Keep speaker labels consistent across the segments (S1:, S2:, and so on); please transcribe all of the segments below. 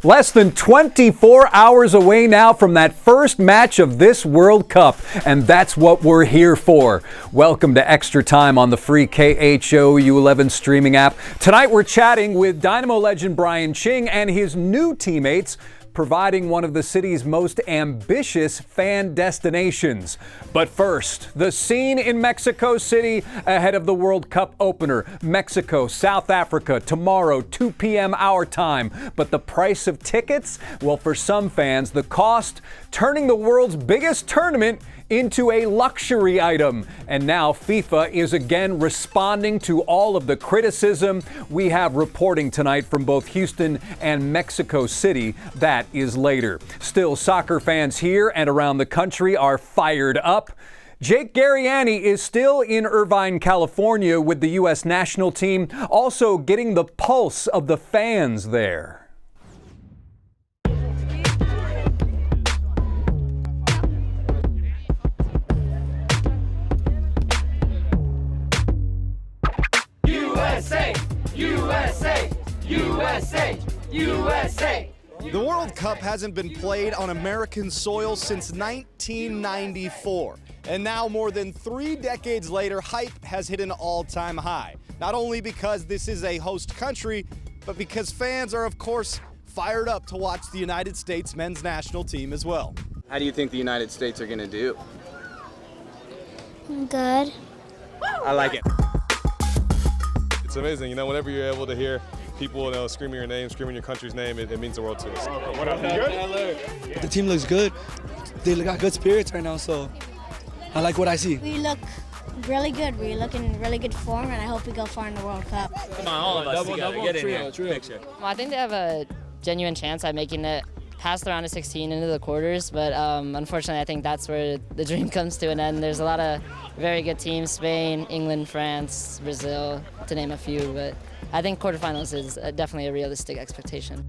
S1: Less than 24 hours away now from that first match of this World Cup, and that's what we're here for. Welcome to Extra Time on the free KHO U11 streaming app. Tonight we're chatting with Dynamo legend Brian Ching and his new teammates, providing one of the city's most ambitious fan destinations. But first, the scene in Mexico City ahead of the World Cup opener. Mexico, South Africa, tomorrow, 2 p.m. our time. But the price of tickets? Well, for some fans, the cost turning the world's biggest tournament into a luxury item. And now FIFA is again responding to all of the criticism. We have reporting tonight from both Houston and Mexico City. That is later. Still, soccer fans here and around the country are fired up. Jake Garriani is still in Irvine, California with the U.S. national team, also getting the pulse of the fans there.
S2: USA! USA! USA! USA!
S3: The World Cup hasn't been played on American soil since 1994. And now, more than 3 decades later, hype has hit an all-time high. Not only because this is a host country, but because fans are, of course, fired up to watch the United States men's national team as well.
S4: How do you think the United States are going to do?
S5: Good.
S4: I like it.
S6: It's amazing, whenever you're able to hear people, screaming your name, screaming your country's name, it means the world to us.
S4: What up, good?
S7: The team looks good. They got good spirits right now, so I like what I see.
S5: We look really good. We look in really good form, and I hope we go far in the World Cup.
S4: Come on, all of us together. Get in here. Picture.
S8: Well, I think they have a genuine chance at making it past the round of 16 into the quarters, but unfortunately I think that's where the dream comes to an end. There's a lot of very good teams, Spain, England, France, Brazil, to name a few, but I think quarterfinals is definitely a realistic expectation.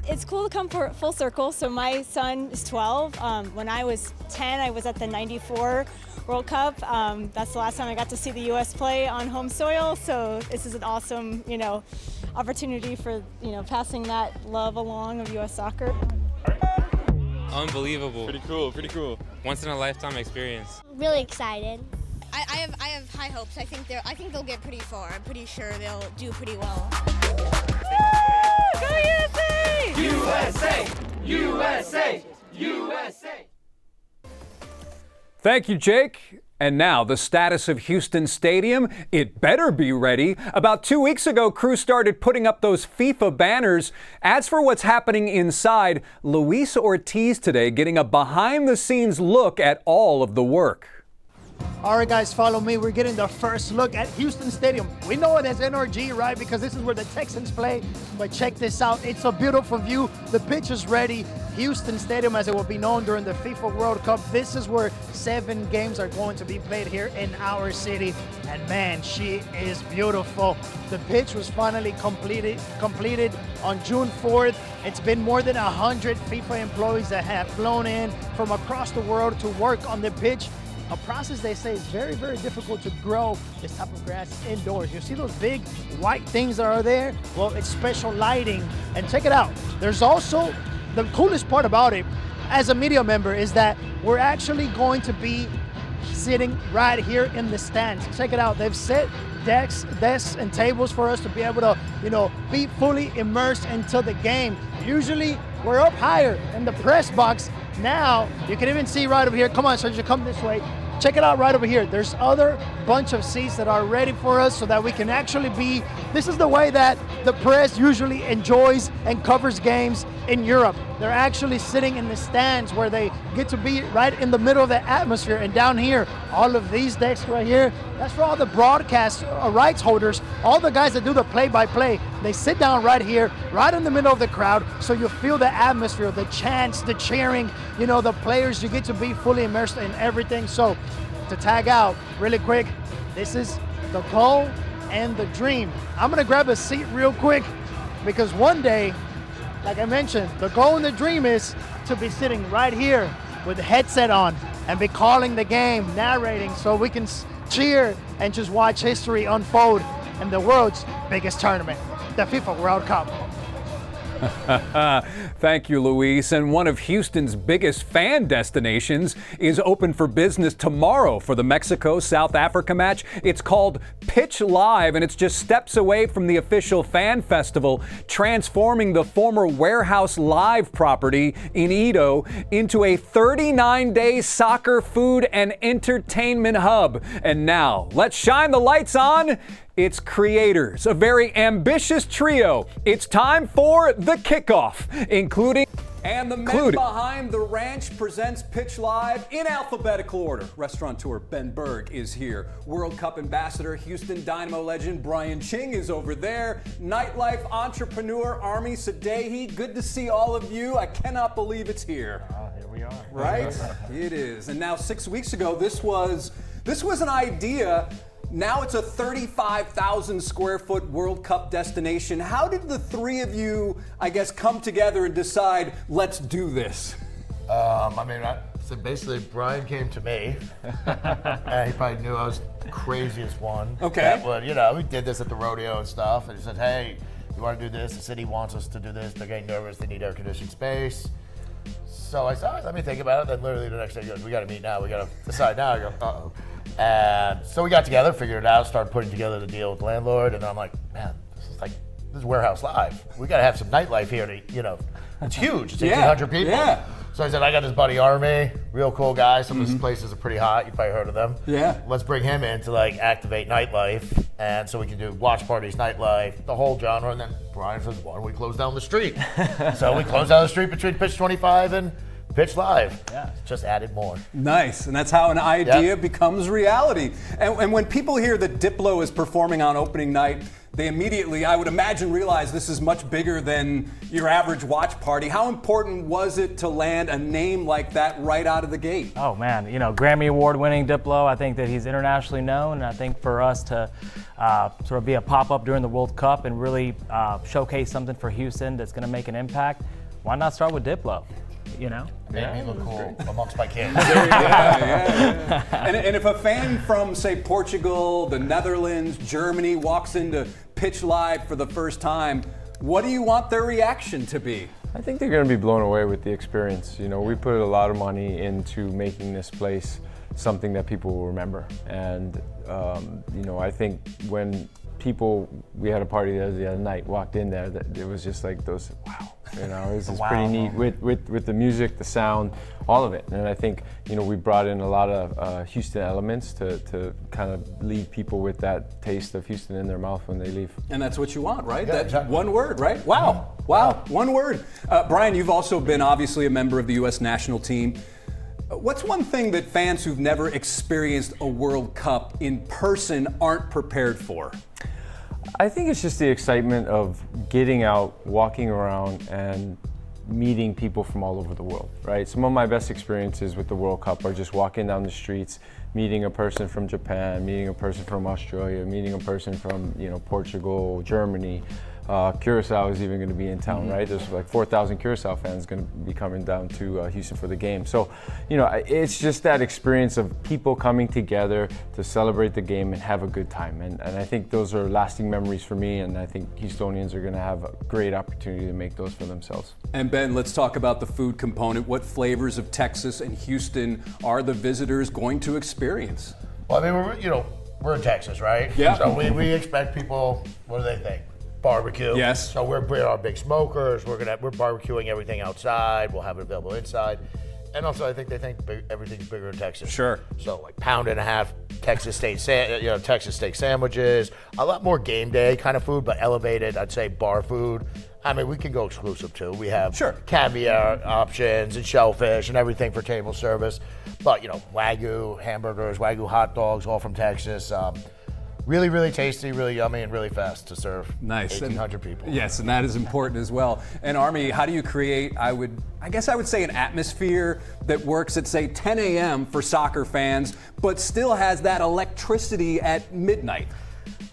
S9: It's cool to come full circle. So my son is 12. When I was 10, I was at the 94 World Cup. That's the last time I got to see the U.S. play on home soil. So this is an awesome, opportunity for, passing that love along of U.S. soccer.
S10: Unbelievable.
S6: Pretty cool.
S10: Once in a lifetime experience.
S5: Really excited.
S11: I have high hopes. I think they'll get pretty far. I'm pretty sure they'll do pretty well.
S2: Go USA! USA! USA! USA!
S1: Thank you, Jake. And now, the status of Houston Stadium. It better be ready. About 2 weeks ago, crews started putting up those FIFA banners. As for what's happening inside, Luis Ortiz today getting a behind-the-scenes look at all of the work.
S12: All right, guys, follow me. We're getting the first look at Houston Stadium. We know it as NRG, right? Because this is where the Texans play. But check this out. It's a beautiful view. The pitch is ready. Houston Stadium, as it will be known during the FIFA World Cup. This is where 7 games are going to be played here in our city. And man, she is beautiful. The pitch was finally completed on June 4th. It's been more than 100 FIFA employees that have flown in from across the world to work on the pitch. A process they say is very, very difficult to grow this type of grass indoors. You see those big white things that are there? Well, it's special lighting. And check it out. There's also, the coolest part about it, as a media member, is that we're actually going to be sitting right here in the stands. Check it out. They've set desks and tables for us to be able to, be fully immersed into the game. Usually we're up higher in the press box. Now you can even see right over here. Come on, Sergio, come this way. Check it out right over here. There's other bunch of seats that are ready for us so that we can actually be, this is the way that the press usually enjoys and covers games in Europe. They're actually sitting in the stands where they get to be right in the middle of the atmosphere. And down here, all of these decks right here, that's for all the broadcast rights holders, all the guys that do the play-by-play. They sit down right here, right in the middle of the crowd, so you feel the atmosphere, the chants, the cheering, the players, you get to be fully immersed in everything. So to tag out really quick, this is the goal and the dream. I'm gonna grab a seat real quick because one day, like I mentioned, the goal and the dream is to be sitting right here with the headset on and be calling the game, narrating, so we can cheer and just watch history unfold in the world's biggest tournament, the FIFA World Cup.
S1: Thank you, Luis. And one of Houston's biggest fan destinations is open for business tomorrow for the Mexico-South Africa match. It's called Pitch Live, and it's just steps away from the official fan festival, transforming the former Warehouse Live property in Edo into a 39-day soccer, food, and entertainment hub. And now, let's shine the lights on its creators, a very ambitious trio. It's time for the kickoff, including... And the men behind the ranch presents Pitch Live in alphabetical order. Restaurateur Berg is here. World Cup ambassador, Houston Dynamo legend Brian Ching is over there. Nightlife entrepreneur Army Sadehi. Good to see all of you. I cannot believe it's here.
S13: Here we are.
S1: Right? It is. And now 6 weeks ago, this was an idea. Now it's a 35,000 square foot World Cup destination. How did the three of you, I guess, come together and decide, let's do this?
S13: So basically, Brian came to me, and he probably knew I was the craziest one.
S1: Okay.
S13: We did this at the rodeo and stuff, and he said, hey, you want to do this? The city wants us to do this. They're getting nervous. They need air-conditioned space. So I said, all right, let me think about it. Then literally the next day he goes, we got to meet now. We got to decide now. I go, uh-oh. And so we got together, figured it out, started putting together the deal with the landlord, and then I'm like, man, this is Warehouse Live. We got to have some nightlife here to, it's huge. It's 1,800 people.
S1: Yeah.
S13: So I said, I got this buddy Army, real cool guy. Some of these places are pretty hot. You probably heard of them.
S1: Yeah.
S13: Let's bring him in to activate nightlife, and so we can do watch parties, nightlife, the whole genre. And then Brian says, why don't we close down the street? So we closed down the street between Pitch 25 and Pitch Live. Yeah. Just added more.
S1: Nice. And that's how an idea becomes reality. And when people hear that Diplo is performing on opening night, they immediately, I would imagine, realize this is much bigger than your average watch party. How important was it to land a name like that right out of the gate?
S14: Oh man, Grammy Award winning Diplo, I think that he's internationally known, and I think for us to sort of be a pop-up during the World Cup and really showcase something for Houston that's gonna make an impact, why not start with Diplo?
S13: Made me look cool amongst my kids.
S1: Yeah. And if a fan from, say, Portugal, the Netherlands, Germany walks into Pitch Live for the first time, what do you want their reaction to be?
S15: I think they're going to be blown away with the experience. We put a lot of money into making this place something that people will remember. And, I think when we had a party the other night, walked in there, that it was just like those, wow. It was just pretty neat with the music, the sound, all of it. And I think, we brought in a lot of Houston elements to kind of leave people with that taste of Houston in their mouth when they leave.
S1: And that's what you want, right?
S13: Yeah,
S1: That's
S13: exactly.
S1: one word, right? Wow. One word. Brian, you've also been obviously a member of the U.S. national team. What's one thing that fans who've never experienced a World Cup in person aren't prepared for?
S15: I think it's just the excitement of getting out, walking around, and meeting people from all over the world, right? Some of my best experiences with the World Cup are just walking down the streets, meeting a person from Japan, meeting a person from Australia, meeting a person from Portugal, Germany. Curacao is even going to be in town, right? There's 4,000 Curacao fans going to be coming down to Houston for the game. So, it's just that experience of people coming together to celebrate the game and have a good time. And I think those are lasting memories for me, and I think Houstonians are going to have a great opportunity to make those for themselves.
S1: And Ben, let's talk about the food component. What flavors of Texas and Houston are the visitors going to experience?
S13: Well, we're in Texas, right?
S1: Yeah.
S13: So we expect people, what do they think? Barbecue.
S1: Yes.
S13: So we're bringing our big smokers. We're barbecuing everything outside. We'll have it available inside. And also, I think they think everything's bigger in Texas.
S1: Sure.
S13: So pound and a half Texas steak sandwiches. A lot more game day kind of food, but elevated. I'd say bar food. We can go exclusive too. We have caviar options and shellfish and everything for table service. But Wagyu hamburgers, Wagyu hot dogs, all from Texas. Really, really tasty, really yummy, and really fast to serve.
S1: Nice.
S13: 1,800 people.
S1: Yes, and that is important as well. And Army, how do you create, I guess I would say, an atmosphere that works at, say, 10 a.m. for soccer fans, but still has that electricity at midnight?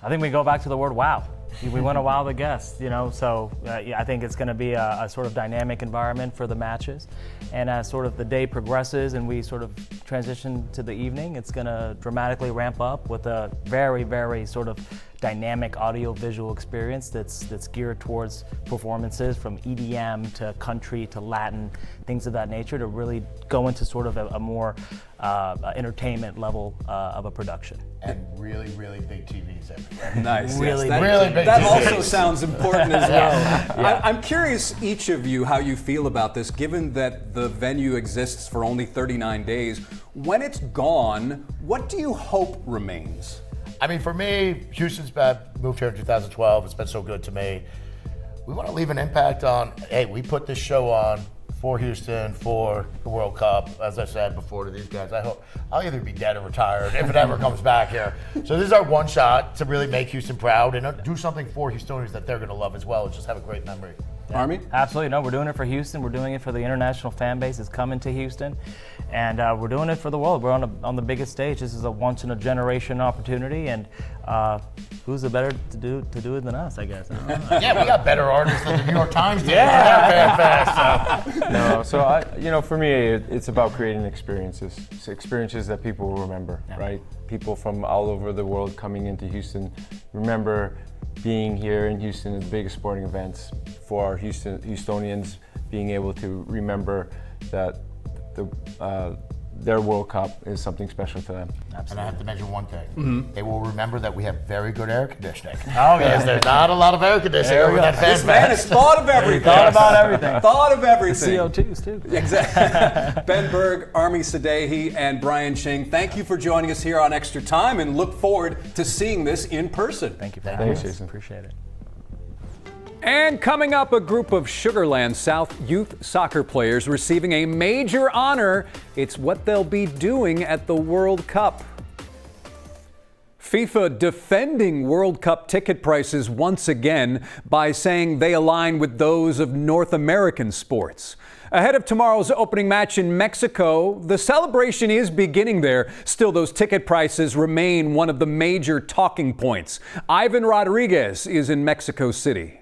S14: I think we go back to the word wow. We want to wow the guests, so I think it's going to be a sort of dynamic environment for the matches. And as sort of the day progresses and we sort of transition to the evening, it's going to dramatically ramp up with a very, very sort of dynamic audio-visual experience that's geared towards performances from EDM to country to Latin, things of that nature, to really go into sort of a more entertainment level of a production.
S13: And really, really big TVs everywhere.
S1: Nice.
S14: Really,
S1: yes.
S13: really big
S1: That
S13: TVs.
S1: also sounds important as well.
S14: Yeah.
S1: I'm curious, each of you, how you feel about this, given that the venue exists for only 39 days. When it's gone, what do you hope remains?
S13: I mean, for me, Houston's moved here in 2012. It's been so good to me. We want to leave an impact on, hey, we put this show on for Houston, for the World Cup. As I said before to these guys, I hope I'll either be dead or retired if it ever comes back here. So this is our one shot to really make Houston proud and do something for Houstonians that they're going to love as well, and just have a great memory.
S14: Yeah,
S1: Army?
S14: Absolutely. No, we're doing it for Houston. We're doing it for the international fan base that's coming to Houston. And we're doing it for the world. We're on the biggest stage. This is a once-in-a-generation opportunity. And who's the better to do it than us, I guess? I don't know.
S13: Yeah, we got better artists than the New York Times did.
S15: No, so for me, it's about creating experiences that people will remember, right? People from all over the world coming into Houston remember being here in Houston at the biggest sporting events, for our Houstonians being able to remember that their World Cup is something special to them.
S14: Absolutely.
S13: And I have to mention one thing. They will remember that we have very good air conditioning. Oh, yes. There's not a lot of air conditioning over that fan
S1: This man has thought of everything.
S14: Thought about everything.
S1: Thought of everything.
S14: CO2s, too.
S1: Exactly. Ben Berg, Army Sadehi, and Brian Ching, thank you for joining us here on Extra Time, and look forward to seeing this in person.
S14: Thank you for having us.
S15: Jason.
S14: Appreciate it.
S1: And coming up, a group of Sugarland South youth soccer players receiving a major honor. It's what they'll be doing at the World Cup. FIFA defending World Cup ticket prices once again by saying they align with those of North American sports. Ahead of tomorrow's opening match in Mexico, the celebration is beginning there. Still, those ticket prices remain one of the major talking points. Ivan Rodriguez is in Mexico City.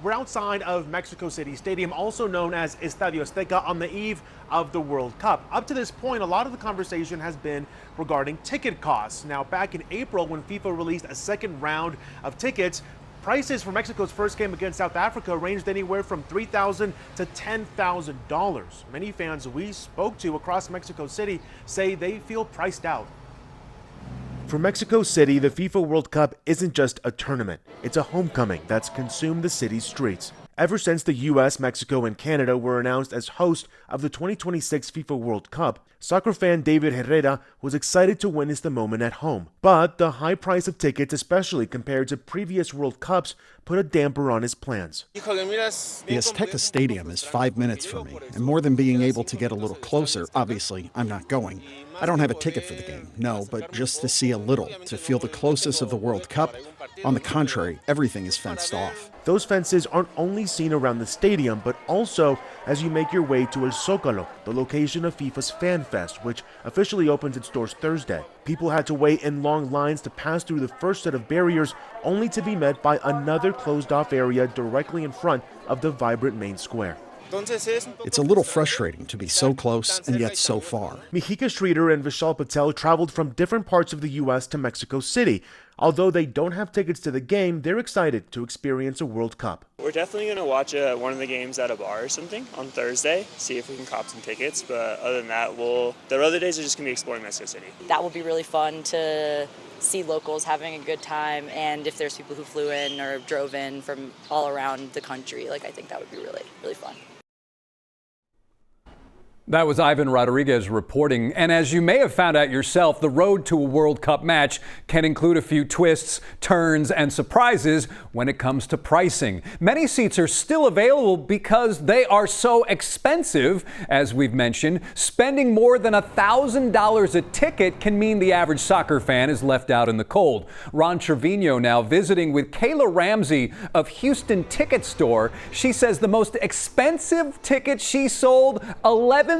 S16: We're outside of Mexico City Stadium, also known as Estadio Azteca, on the eve of the World Cup. Up to this point, a lot of the conversation has been regarding ticket costs. Now, back in April, when FIFA released a second round of tickets, prices for Mexico's first game against South Africa ranged anywhere from $3,000 to $10,000. Many fans we spoke to across Mexico City say they feel priced out. For Mexico City, the FIFA World Cup isn't just a tournament. It's a homecoming that's consumed the city's streets. Ever since the US, Mexico, and Canada were announced as host of the 2026 FIFA World Cup, soccer fan David Herrera was excited to witness the moment at home. But the high price of tickets, especially compared to previous World Cups, put a damper on his plans.
S17: The Azteca Stadium is 5 minutes from me, and more than being able to get a little closer, obviously, I'm not going. I don't have a ticket for the game, no, but just to see a little, to feel the closest of the World Cup. On the contrary, everything is fenced off.
S16: Those fences aren't only seen around the stadium, but also as you make your way to El Zócalo, the location of FIFA's Fan Fest, which officially opens its doors Thursday. People had to wait in long lines to pass through the first set of barriers, only to be met by another closed-off area directly in front of the vibrant main square.
S17: It's a little frustrating to be so close and yet so far.
S16: Mihika Streeter and Vishal Patel traveled from different parts of the U.S. to Mexico City. Although they don't have tickets to the game, they're excited to experience a World Cup.
S18: We're definitely going to watch one of the games at a bar or something on Thursday, see if we can cop some tickets. But other than that, the other days are just going to be exploring Mexico City.
S19: That will be really fun to see locals having a good time, and if there's people who flew in or drove in from all around the country, I think that would be really, really fun.
S1: That was Ivan Rodriguez reporting. And as you may have found out yourself, the road to a World Cup match can include a few twists, turns, and surprises when it comes to pricing. Many seats are still available because they are so expensive. As we've mentioned, spending more than $1,000 a ticket can mean the average soccer fan is left out in the cold. Ron Trevino now visiting with Kayla Ramsey of Houston Ticket Store. She says the most expensive ticket she sold, $11,000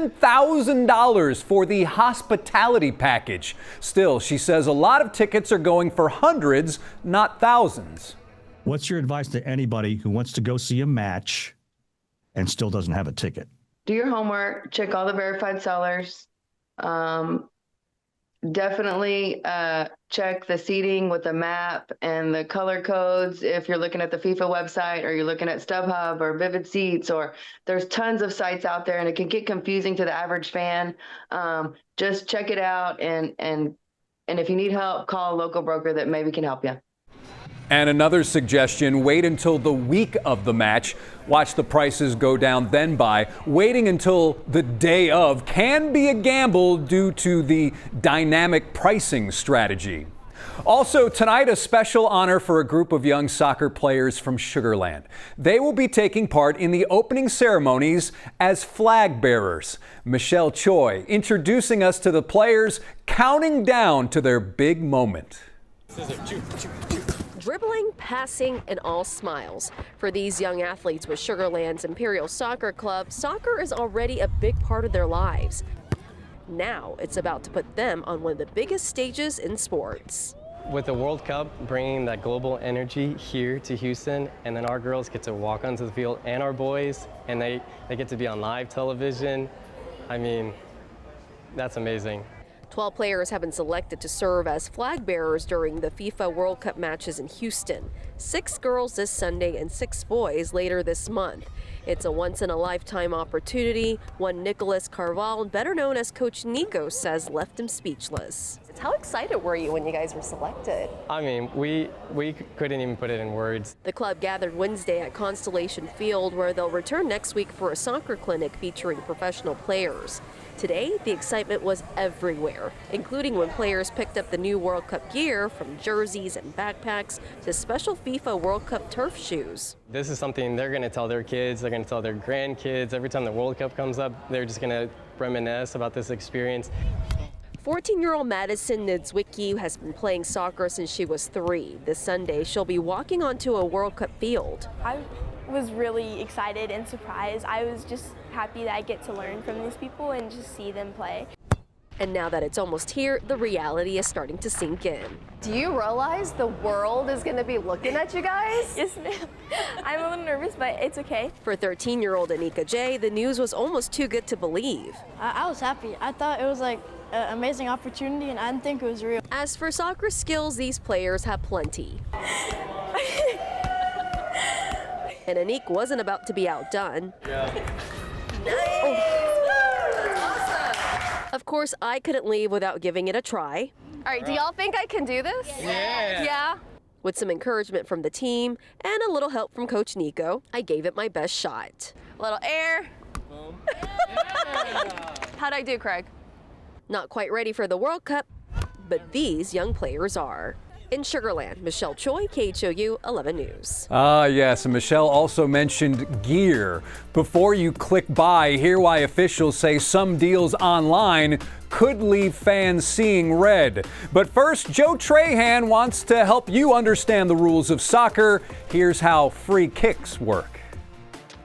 S1: for the hospitality package. Still, she says a lot of tickets are going for hundreds, not thousands.
S20: What's your advice to anybody who wants to go see a match and still doesn't have a ticket?
S21: Do your homework, check all the verified sellers. Definitely check the seating with the map and the color codes if you're looking at the FIFA website or you're looking at StubHub or Vivid Seats, or there's tons of sites out there and it can get confusing to the average fan. Just check it out, and if you need help, call a local broker that maybe can help you.
S1: And another suggestion, wait until the week of the match. Watch the prices go down, then buy. Waiting until the day of can be a gamble due to the dynamic pricing strategy. Also tonight, a special honor for a group of young soccer players from Sugar Land. They will be taking part in the opening ceremonies as flag bearers. Michelle Choi introducing us to the players, counting down to their big moment.
S22: Dribbling, passing, and all smiles. For these young athletes with Sugar Land's Imperial Soccer Club, soccer is already a big part of their lives. Now it's about to put them on one of the biggest stages in sports.
S23: With the World Cup bringing that global energy here to Houston, and then our girls get to walk onto the field, and our boys, and they get to be on live television. I mean, that's amazing.
S22: 12 players have been selected to serve as flag bearers during the FIFA World Cup matches in Houston. 6 girls this Sunday and 6 boys later this month. It's a once-in-a-lifetime opportunity. One Nicholas Carval, better known as Coach Nico, says left him speechless. How excited were you when you guys were selected?
S23: I mean, we couldn't even put it in words.
S22: The club gathered Wednesday at Constellation Field, where they'll return next week for a soccer clinic featuring professional players. Today, the excitement was everywhere, including when players picked up the new World Cup gear, from jerseys and backpacks to special FIFA World Cup turf shoes.
S23: This is something they're going to tell their kids, they're going to tell their grandkids. Every time the World Cup comes up, they're just going to reminisce about this experience.
S22: 14-year-old Madison Nidzwicki has been playing soccer since she was 3. This Sunday, she'll be walking onto a World Cup field.
S24: I was really excited and surprised. I was just happy that I get to learn from these people and just see them play.
S22: And now that it's almost here, the reality is starting to sink in.
S25: Do you realize the world is going to be looking at you guys?
S24: Yes, ma'am. I'm a little nervous, but it's okay.
S22: For 13-year-old Anika J, the news was almost too good to believe.
S5: I was happy. I thought it was like an amazing opportunity, and I didn't think it was real.
S22: As for soccer skills, these players have plenty. And Anik wasn't about to be outdone.
S23: Yeah.
S22: Nice! Oh. Awesome. Of course, I couldn't leave without giving it a try.
S25: All right, do y'all think I can do this? Yeah.
S22: With some encouragement from the team and a little help from Coach Nico, I gave it my best shot.
S25: A little air.
S23: Boom.
S25: How'd I do, Craig?
S22: Not quite ready for the World Cup, but these young players are. In Sugar Land, Michelle Choi, KHOU 11 News.
S1: Yes, and Michelle also mentioned gear. Before you click buy, hear why officials say some deals online could leave fans seeing red. But first, Joe Trahan wants to help you understand the rules of soccer. Here's how free kicks work.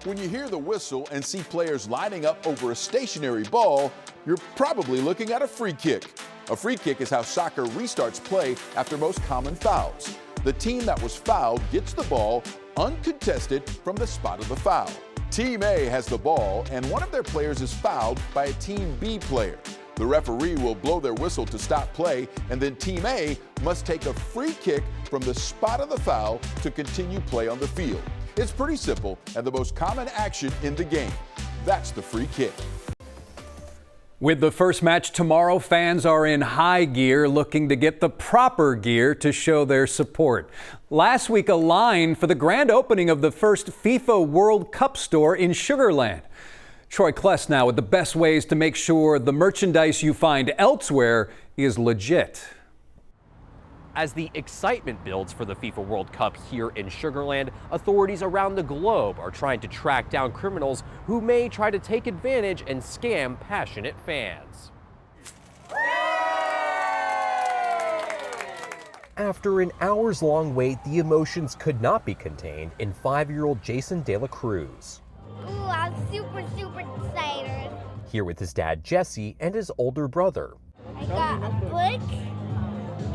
S26: When you hear the whistle and see players lining up over a stationary ball, you're probably looking at a free kick. A free kick is how soccer restarts play after most common fouls. The team that was fouled gets the ball uncontested from the spot of the foul. Team A has the ball, and one of their players is fouled by a Team B player. The referee will blow their whistle to stop play, and then Team A must take a free kick from the spot of the foul to continue play on the field. It's pretty simple and the most common action in the game. That's the free kick.
S1: With the first match tomorrow, fans are in high gear looking to get the proper gear to show their support. Last week, a line for the grand opening of the first FIFA World Cup store in Sugar Land. Troy Kless now with the best ways to make sure the merchandise you find elsewhere is legit.
S27: As the excitement builds for the FIFA World Cup here in Sugar Land, authorities around the globe are trying to track down criminals who may try to take advantage and scam passionate fans. After an hours-long wait, the emotions could not be contained in 5-year-old Jason De La Cruz.
S5: Ooh, I'm super excited.
S27: Here with his dad Jesse and his older brother.
S5: I got a book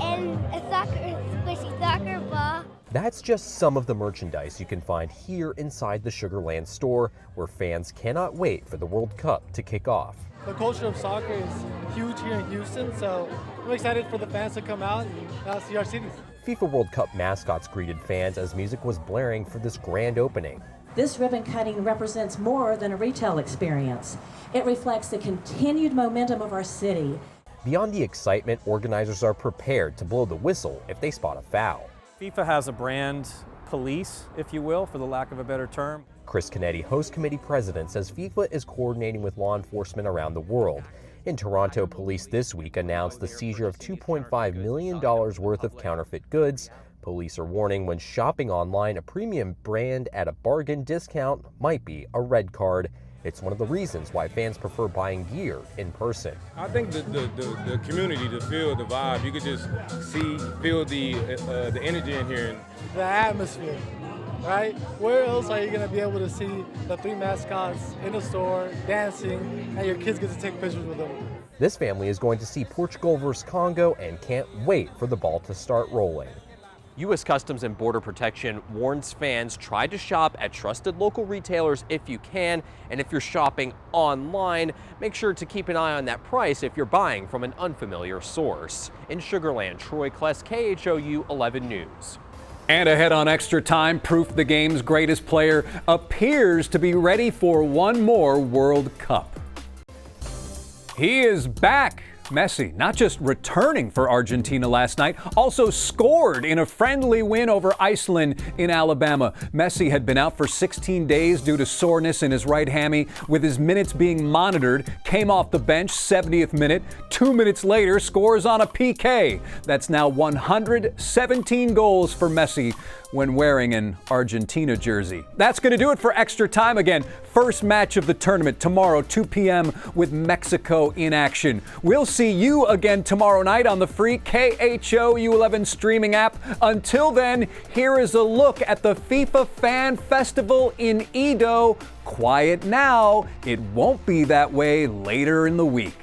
S5: and a squishy soccer ball.
S27: That's just some of the merchandise you can find here inside the Sugar Land store, where fans cannot wait for the World Cup to kick off.
S3: The culture of soccer is huge here in Houston, so I'm excited for the fans to come out and see our cities.
S27: FIFA World Cup mascots greeted fans as music was blaring for this grand opening.
S4: This ribbon cutting represents more than a retail experience. It reflects the continued momentum of our city.
S27: Beyond the excitement, organizers are prepared to blow the whistle if they spot a foul.
S6: FIFA has a brand police, if you will, for the lack of a better term.
S27: Chris Canetti, host committee president, says FIFA is coordinating with law enforcement around the world. In Toronto, police this week announced the seizure of $2.5 million worth of counterfeit goods. Police are warning when shopping online, a premium brand at a bargain discount might be a red card. It's one of the reasons why fans prefer buying gear in person.
S7: I think the community, to feel the vibe, you could just feel the energy in here.
S3: The atmosphere, right? Where else are you going to be able to see the three mascots in the store dancing and your kids get to take pictures with them?
S27: This family is going to see Portugal versus Congo and can't wait for the ball to start rolling. U.S. Customs and Border Protection warns fans, try to shop at trusted local retailers if you can, and if you're shopping online, make sure to keep an eye on that price if you're buying from an unfamiliar source. In Sugar Land, Troy Kless, KHOU 11 News.
S1: And ahead on Extra Time, proof the game's greatest player appears to be ready for one more World Cup. He is back. Messi not just returning for Argentina last night, also scored in a friendly win over Iceland in Alabama. Messi had been out for 16 days due to soreness in his right hammy, with his minutes being monitored, came off the bench 70th minute. 2 minutes later, scores on a PK. That's now 117 goals for Messi when wearing an Argentina jersey. That's going to do it for Extra Time. Again, first match of the tournament tomorrow, 2 p.m. with Mexico in action. We'll see you again tomorrow night on the free KHOU 11 streaming app. Until then, here is a look at the FIFA Fan Festival in Edo. Quiet now. It won't be that way later in the week.